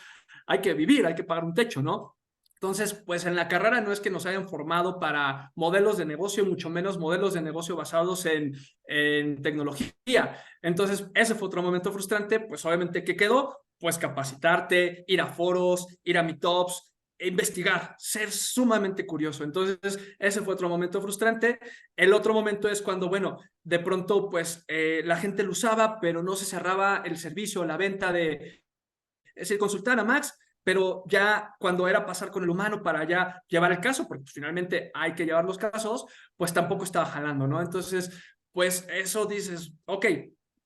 hay que vivir, hay que pagar un techo, ¿no? Entonces, pues en la carrera no es que nos hayan formado para modelos de negocio, mucho menos modelos de negocio basados en tecnología. Entonces, ese fue otro momento frustrante, pues obviamente, ¿qué quedó? Pues capacitarte, ir a foros, ir a meetups, investigar, ser sumamente curioso. Entonces, ese fue otro momento frustrante. El otro momento es cuando, bueno, de pronto, pues la gente lo usaba, pero no se cerraba el servicio, la venta de, es decir, consultar a Max, pero ya cuando era pasar con el humano para ya llevar el caso, porque pues, finalmente hay que llevar los casos, pues tampoco estaba jalando, ¿no? Entonces, pues eso dices, ok,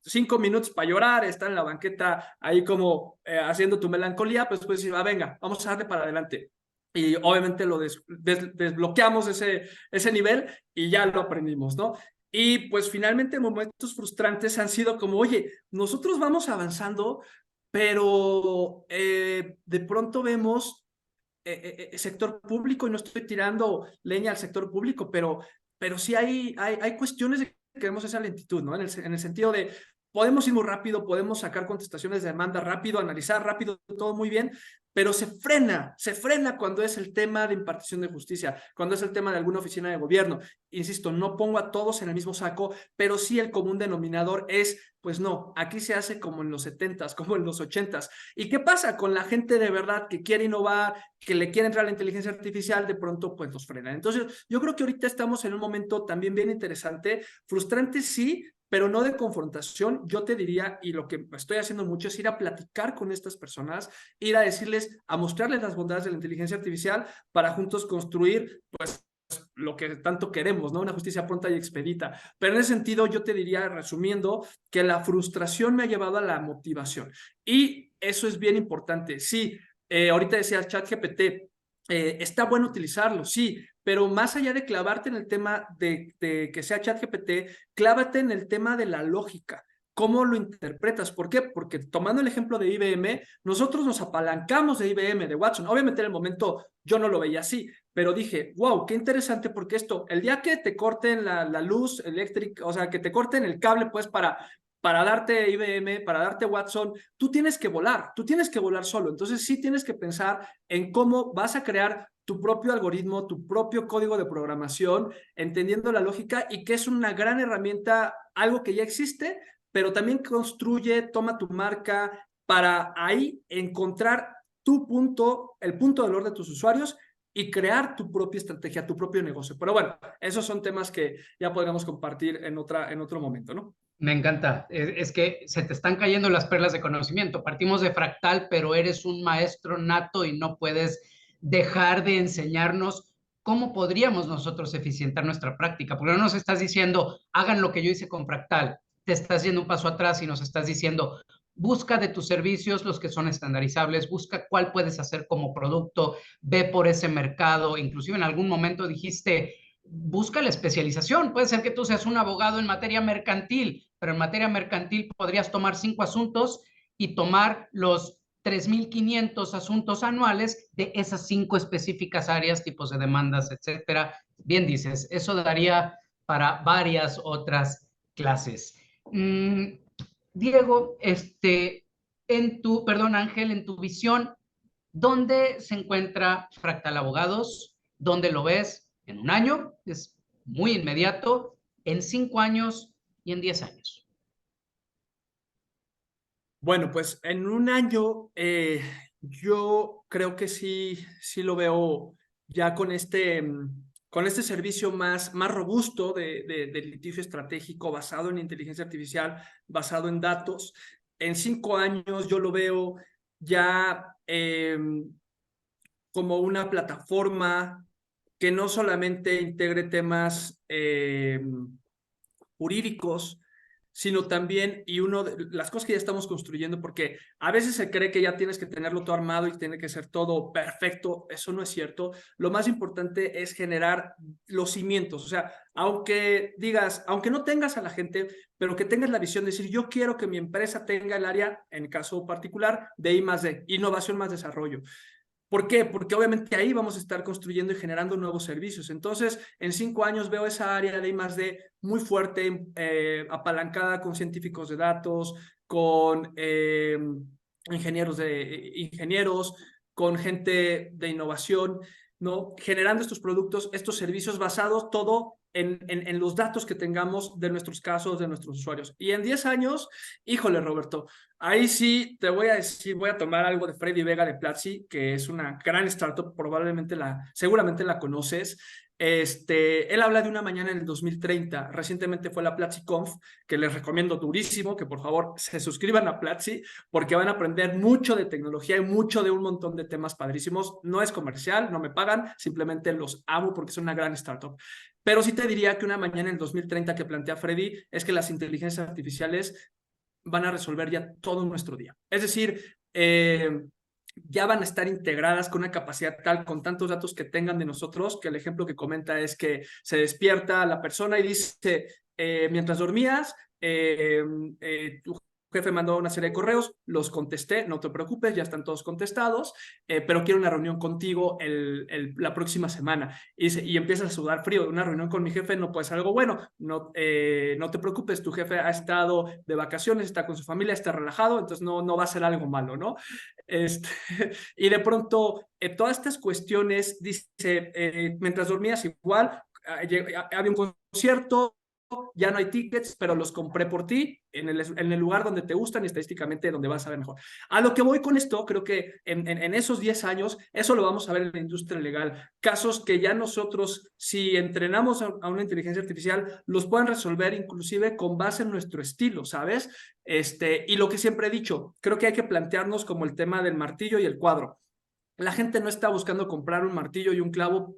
5 minutos para llorar, está en la banqueta ahí como haciendo tu melancolía, pues puedes decir, va, venga, vamos a darle para adelante. Y obviamente lo desbloqueamos ese nivel y ya lo aprendimos, ¿no? Y pues finalmente momentos frustrantes han sido como, oye, nosotros vamos avanzando, pero de pronto vemos sector público, y no estoy tirando leña al sector público, pero sí hay cuestiones de que queremos esa lentitud, ¿no? En el sentido de, podemos ir muy rápido, podemos sacar contestaciones de demanda rápido, analizar rápido, todo muy bien, pero se frena cuando es el tema de impartición de justicia, cuando es el tema de alguna oficina de gobierno. Insisto, no pongo a todos en el mismo saco, pero sí el común denominador es, pues no, aquí se hace como en los 70s, como en los 80s. ¿Y qué pasa con la gente de verdad que quiere innovar, que le quiere entrar a la inteligencia artificial? De pronto, pues los frenan. Entonces, yo creo que ahorita estamos en un momento también bien interesante, frustrante sí, pero no de confrontación. Yo te diría, y lo que estoy haciendo mucho es ir a platicar con estas personas, ir a decirles, a mostrarles las bondades de la inteligencia artificial para juntos construir, pues, lo que tanto queremos, ¿no? Una justicia pronta y expedita. Pero en ese sentido, yo te diría, resumiendo, que la frustración me ha llevado a la motivación. Y eso es bien importante. Sí, ahorita decía el ChatGPT, está bueno utilizarlo, sí, pero más allá de clavarte en el tema de que sea ChatGPT, clávate en el tema de la lógica. ¿Cómo lo interpretas? ¿Por qué? Porque tomando el ejemplo de IBM, nosotros nos apalancamos de IBM, de Watson. Obviamente en el momento yo no lo veía así, pero dije, wow, qué interesante, porque esto, el día que te corten la luz eléctrica, o sea, que te corten el cable, pues para darte IBM, para darte Watson, tú tienes que volar solo. Entonces sí tienes que pensar en cómo vas a crear tu propio algoritmo, tu propio código de programación, entendiendo la lógica y que es una gran herramienta, algo que ya existe, pero también construye, toma tu marca para ahí encontrar tu punto, el punto de valor de tus usuarios y crear tu propia estrategia, tu propio negocio. Pero bueno, esos son temas que ya podríamos compartir en otro momento, ¿no?
Me encanta. Es que se te están cayendo las perlas de conocimiento. Partimos de Fractal, pero eres un maestro nato y no puedes dejar de enseñarnos cómo podríamos nosotros eficientar nuestra práctica. Porque no nos estás diciendo, hagan lo que yo hice con Fractal. Te estás yendo un paso atrás y nos estás diciendo, busca de tus servicios los que son estandarizables, busca cuál puedes hacer como producto, ve por ese mercado. Inclusive en algún momento dijiste, busca la especialización. Puede ser que tú seas un abogado en materia mercantil, pero en materia mercantil podrías tomar 5 asuntos y tomar los 3.500 asuntos anuales de esas 5 específicas áreas, tipos de demandas, etcétera. Bien dices, eso daría para varias otras clases. Diego, perdón Ángel, en tu visión, ¿dónde se encuentra Fractal Abogados? ¿Dónde lo ves? ¿En un año? Es muy inmediato. ¿En 5 años? y en 10 años?
Bueno, pues en un año yo creo que sí lo veo ya con este servicio más robusto de litigio estratégico basado en inteligencia artificial, basado en datos. En 5 años yo lo veo ya como una plataforma que no solamente integre temas jurídicos, sino también, y uno de las cosas que ya estamos construyendo, porque a veces se cree que ya tienes que tenerlo todo armado y tiene que ser todo perfecto, eso no es cierto. Lo más importante es generar los cimientos, o sea, aunque digas, aunque no tengas a la gente, pero que tengas la visión de decir, yo quiero que mi empresa tenga el área, en caso particular, de I+D, innovación más desarrollo. ¿Por qué? Porque obviamente ahí vamos a estar construyendo y generando nuevos servicios. Entonces, en 5 años veo esa área de I+D muy fuerte, apalancada con científicos de datos, con ingenieros, con gente de innovación, ¿no? Generando estos productos, estos servicios basados todo en los datos que tengamos de nuestros casos, de nuestros usuarios. Y en 10 años, híjole, Roberto, ahí sí te voy a decir, voy a tomar algo de Freddy Vega de Platzi, que es una gran startup, seguramente la conoces. Él habla de una mañana en el 2030. Recientemente fue la PlatziConf, que les recomiendo durísimo, que por favor se suscriban a Platzi, porque van a aprender mucho de tecnología y mucho de un montón de temas padrísimos. No es comercial, no me pagan, simplemente los amo porque es una gran startup. Pero sí te diría que una mañana en el 2030 que plantea Freddy es que las inteligencias artificiales van a resolver ya todo nuestro día. Es decir, ya van a estar integradas con una capacidad tal, con tantos datos que tengan de nosotros, que el ejemplo que comenta es que se despierta la persona y dice, mientras dormías, tu jefe mandó una serie de correos, los contesté, no te preocupes, ya están todos contestados, pero quiero una reunión contigo la próxima semana. Y empiezas a sudar frío, una reunión con mi jefe no puede ser algo bueno, no te preocupes, tu jefe ha estado de vacaciones, está con su familia, está relajado, entonces no va a ser algo malo, ¿no? Este, y de pronto, todas estas cuestiones, dice, mientras dormías igual, había un concierto, ya no hay tickets, pero los compré por ti en el lugar donde te gustan y estadísticamente donde vas a ver mejor. A lo que voy con esto, creo que en esos 10 años, eso lo vamos a ver en la industria legal. Casos que ya nosotros, si entrenamos a una inteligencia artificial, los puedan resolver inclusive con base en nuestro estilo, ¿sabes? Y lo que siempre he dicho, creo que hay que plantearnos como el tema del martillo y el cuadro. La gente no está buscando comprar un martillo y un clavo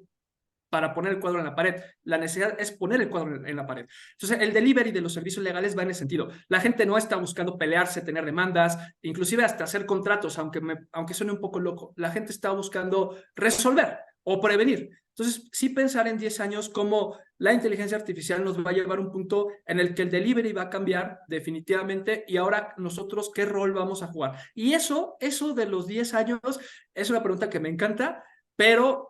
para poner el cuadro en la pared. La necesidad es poner el cuadro en la pared. Entonces, el delivery de los servicios legales va en ese sentido. La gente no está buscando pelearse, tener demandas, inclusive hasta hacer contratos, aunque suene un poco loco. La gente está buscando resolver o prevenir. Entonces, sí pensar en 10 años cómo la inteligencia artificial nos va a llevar a un punto en el que el delivery va a cambiar definitivamente y ahora nosotros qué rol vamos a jugar. Y eso de los 10 años es una pregunta que me encanta, pero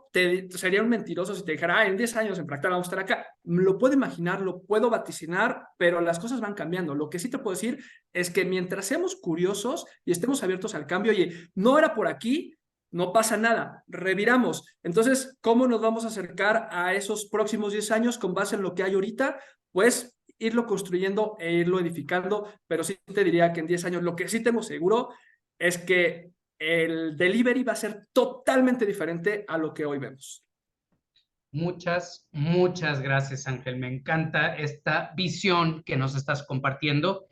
sería un mentiroso si te dijera, en 10 años en Fractal vamos a estar acá. Lo puedo imaginar, lo puedo vaticinar, pero las cosas van cambiando. Lo que sí te puedo decir es que mientras seamos curiosos y estemos abiertos al cambio, oye, no era por aquí, no pasa nada, reviramos. Entonces, ¿cómo nos vamos a acercar a esos próximos 10 años con base en lo que hay ahorita? Pues irlo construyendo e irlo edificando, pero sí te diría que en 10 años lo que sí tengo seguro es que el delivery va a ser totalmente diferente a lo que hoy vemos.
Muchas gracias, Ángel. Me encanta esta visión que nos estás compartiendo.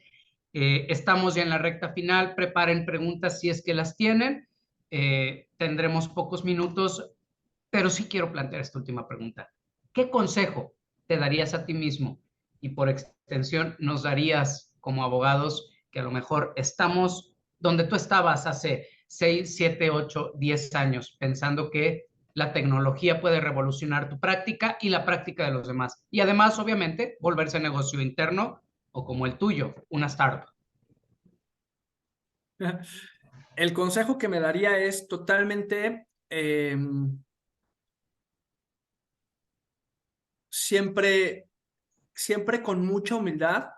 Estamos ya en la recta final. Preparen preguntas si es que las tienen. Tendremos pocos minutos, pero sí quiero plantear esta última pregunta. ¿Qué consejo te darías a ti mismo y por extensión nos darías como abogados que a lo mejor estamos donde tú estabas hace 6, 7, 8, 10 años, pensando que la tecnología puede revolucionar tu práctica y la práctica de los demás? Y además, obviamente, volverse negocio interno o como el tuyo, una startup.
El consejo que me daría es totalmente siempre con mucha humildad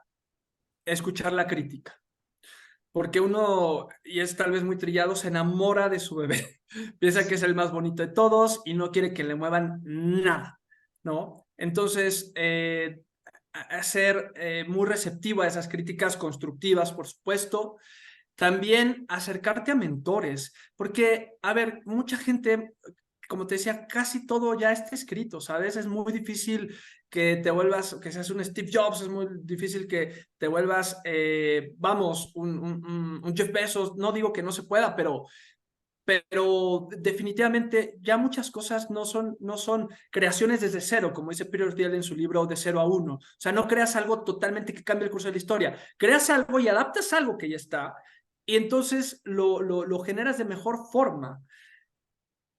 escuchar la crítica. Porque uno, y es tal vez muy trillado, se enamora de su bebé. Piensa que es el más bonito de todos y no quiere que le muevan nada, ¿no? Entonces, a ser muy receptivo a esas críticas constructivas, por supuesto. También acercarte a mentores, porque, a ver, mucha gente, como te decía, casi todo ya está escrito, ¿sabes? Es muy difícil que te vuelvas, que seas un Steve Jobs, es muy difícil que te vuelvas, vamos, un Jeff Bezos. No digo que no se pueda, pero definitivamente ya muchas cosas no son creaciones desde cero, como dice Peter Thiel en su libro De 0 a 1. O sea, no creas algo totalmente que cambie el curso de la historia. Creas algo y adaptas algo que ya está, y entonces lo generas de mejor forma.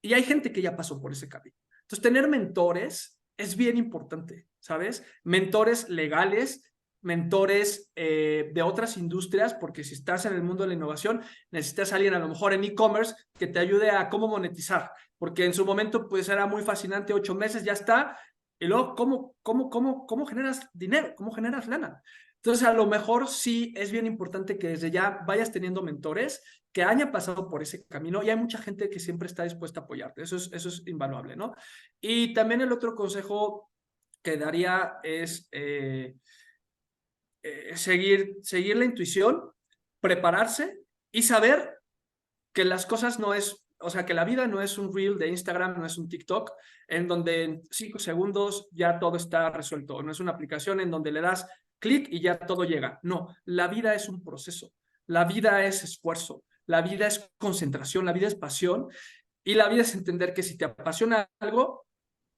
Y hay gente que ya pasó por ese camino. Entonces, tener mentores es bien importante, ¿sabes? Mentores legales, mentores de otras industrias, porque si estás en el mundo de la innovación, necesitas a alguien a lo mejor en e-commerce que te ayude a cómo monetizar, porque en su momento pues era muy fascinante, 8 meses, ya está, y luego ¿cómo generas dinero? ¿Cómo generas lana? Entonces, a lo mejor sí es bien importante que desde ya vayas teniendo mentores que hayan pasado por ese camino, y hay mucha gente que siempre está dispuesta a apoyarte. Eso es invaluable, ¿no? Y también el otro consejo que daría es seguir la intuición, prepararse y saber que las cosas no es, o sea, que la vida no es un reel de Instagram, no es un TikTok, en donde en 5 segundos ya todo está resuelto. No es una aplicación en donde le das clic y ya todo llega. No, la vida es un proceso. La vida es esfuerzo. La vida es concentración. La vida es pasión. Y la vida es entender que si te apasiona algo,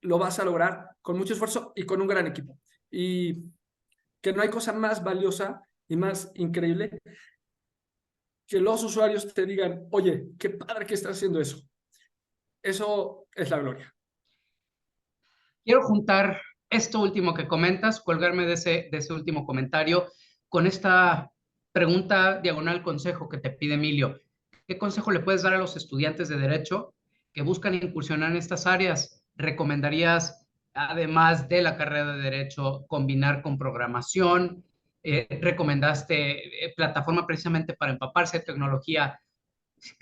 lo vas a lograr con mucho esfuerzo y con un gran equipo. Y que no hay cosa más valiosa y más increíble que los usuarios te digan, oye, qué padre que estás haciendo eso. Eso es la gloria.
Quiero juntar esto último que comentas, colgarme de ese último comentario con esta pregunta diagonal consejo que te pide Emilio. ¿Qué consejo le puedes dar a los estudiantes de Derecho que buscan incursionar en estas áreas? ¿Recomendarías, además de la carrera de Derecho, combinar con programación? ¿Recomendaste plataforma precisamente para empaparse de tecnología?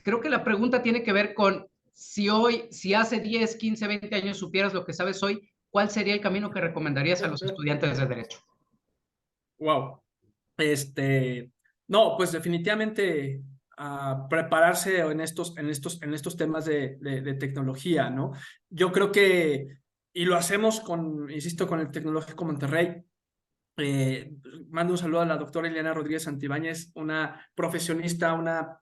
Creo que la pregunta tiene que ver con si hace 10, 15, 20 años supieras lo que sabes hoy, ¿cuál sería el camino que recomendarías a los estudiantes de Derecho?
Wow. No, pues definitivamente prepararse en estos temas de tecnología, ¿no? Yo creo que, y lo hacemos insisto, con el Tecnológico Monterrey. Mando un saludo a la doctora Ileana Rodríguez Santibáñez, una profesionista, una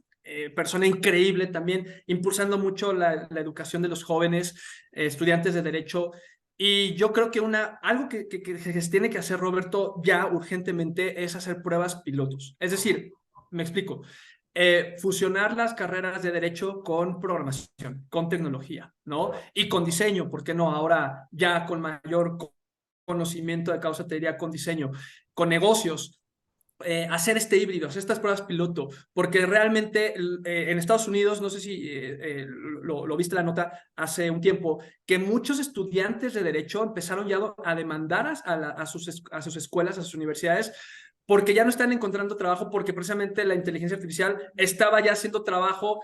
persona increíble también, impulsando mucho la educación de los jóvenes estudiantes de Derecho. Y yo creo que algo que se tiene que hacer, Roberto, ya urgentemente es hacer pruebas pilotos. Es decir, me explico, fusionar las carreras de Derecho con programación, con tecnología, ¿no? Y con diseño, ¿por qué no? Ahora ya con mayor conocimiento de causa, te diría, con diseño, con negocios, hacer híbrido, hacer estas pruebas piloto, porque realmente en Estados Unidos, no sé si lo viste la nota hace un tiempo, que muchos estudiantes de Derecho empezaron ya a demandar a sus escuelas, a sus universidades, porque ya no están encontrando trabajo, porque precisamente la inteligencia artificial estaba ya haciendo trabajo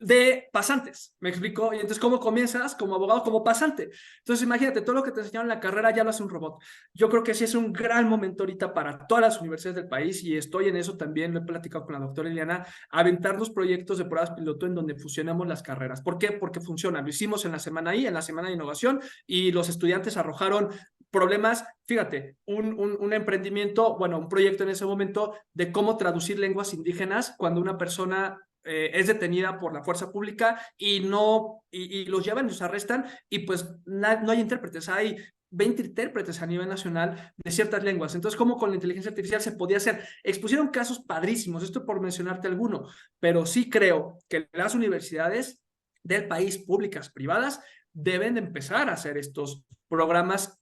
de pasantes, ¿me explico? Y entonces, ¿cómo comienzas como abogado, como pasante? Entonces, imagínate, todo lo que te enseñaron en la carrera ya lo hace un robot. Yo creo que sí es un gran momento ahorita para todas las universidades del país, y estoy en eso también, lo he platicado con la doctora Eliana, aventar los proyectos de pruebas piloto en donde fusionamos las carreras. ¿Por qué? Porque funciona. Lo hicimos en la semana en la semana de innovación, y los estudiantes arrojaron problemas, fíjate, un emprendimiento, bueno, un proyecto en ese momento de cómo traducir lenguas indígenas cuando una persona es detenida por la fuerza pública y los llevan, los arrestan, y pues no hay intérpretes, hay 20 intérpretes a nivel nacional de ciertas lenguas. Entonces, ¿cómo con la inteligencia artificial se podía hacer? Expusieron casos padrísimos, esto por mencionarte alguno, pero sí creo que las universidades del país, públicas, privadas, deben de empezar a hacer estos programas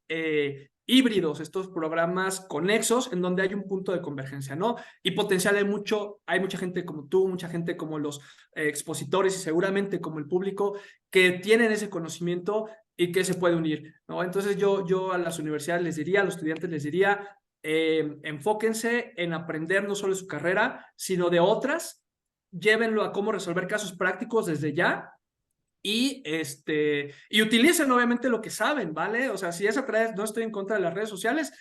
híbridos, estos programas conexos en donde hay un punto de convergencia, ¿no? Y potencial hay mucha gente como tú, mucha gente como los expositores y seguramente como el público que tienen ese conocimiento y que se puede unir, ¿no? Entonces yo a las universidades les diría, a los estudiantes les diría, enfóquense en aprender no solo de su carrera, sino de otras, llévenlo a cómo resolver casos prácticos desde ya. Y utilicen obviamente lo que saben, ¿vale? O sea, si es a través, no estoy en contra de las redes sociales,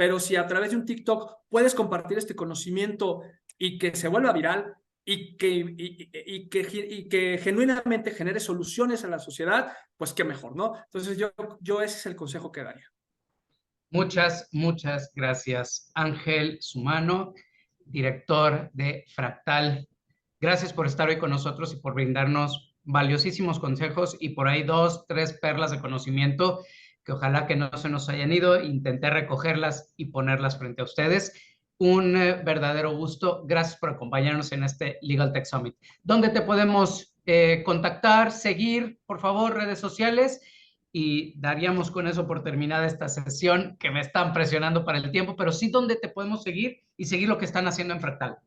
pero si a través de un TikTok puedes compartir este conocimiento y que se vuelva viral y que genuinamente genere soluciones a la sociedad, pues qué mejor, ¿no? Entonces yo ese es el consejo que daría.
Muchas gracias, Ángel Sumano, director de Fractal. Gracias por estar hoy con nosotros y por brindarnos valiosísimos consejos y por ahí 2, 3 perlas de conocimiento que ojalá que no se nos hayan ido. Intenté recogerlas y ponerlas frente a ustedes. Un verdadero gusto. Gracias por acompañarnos en este Legal Tech Summit. ¿Dónde te podemos contactar, seguir, por favor, redes sociales? Y daríamos con eso por terminada esta sesión, que me están presionando para el tiempo, pero sí dónde te podemos seguir y seguir lo que están haciendo en Fractal.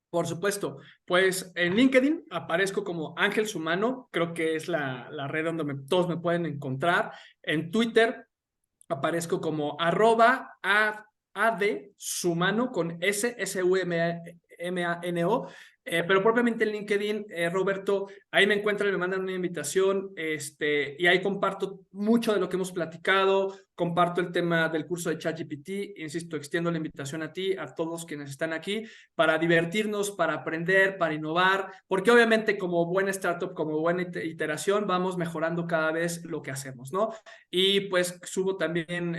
Por supuesto, pues en LinkedIn aparezco como Ángel Sumano, creo que es la red donde todos me pueden encontrar. En Twitter aparezco como @ADSumano con SUMANO. Pero propiamente en LinkedIn, Roberto, ahí me encuentran, me mandan una invitación, y ahí comparto mucho de lo que hemos platicado, comparto el tema del curso de ChatGPT, insisto, extiendo la invitación a ti, a todos quienes están aquí, para divertirnos, para aprender, para innovar, porque obviamente como buena startup, como buena iteración, vamos mejorando cada vez lo que hacemos, ¿no? Y pues subo también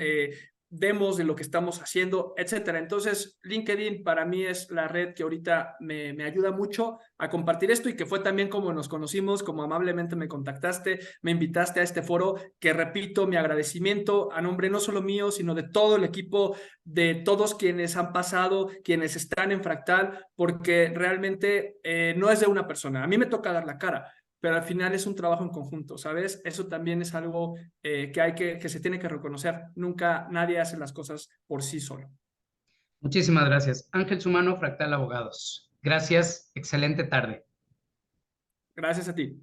demos de lo que estamos haciendo, etcétera. Entonces, LinkedIn para mí es la red que ahorita me ayuda mucho a compartir esto y que fue también como nos conocimos, como amablemente me contactaste, me invitaste a este foro, que repito, mi agradecimiento a nombre no solo mío, sino de todo el equipo, de todos quienes han pasado, quienes están en Fractal, porque realmente no es de una persona. A mí me toca dar la cara, pero al final es un trabajo en conjunto, ¿sabes? Eso también es algo que se tiene que reconocer. Nunca nadie hace las cosas por sí solo.
Muchísimas gracias. Ángel Sumano, Fractal Abogados. Gracias, excelente tarde.
Gracias a ti.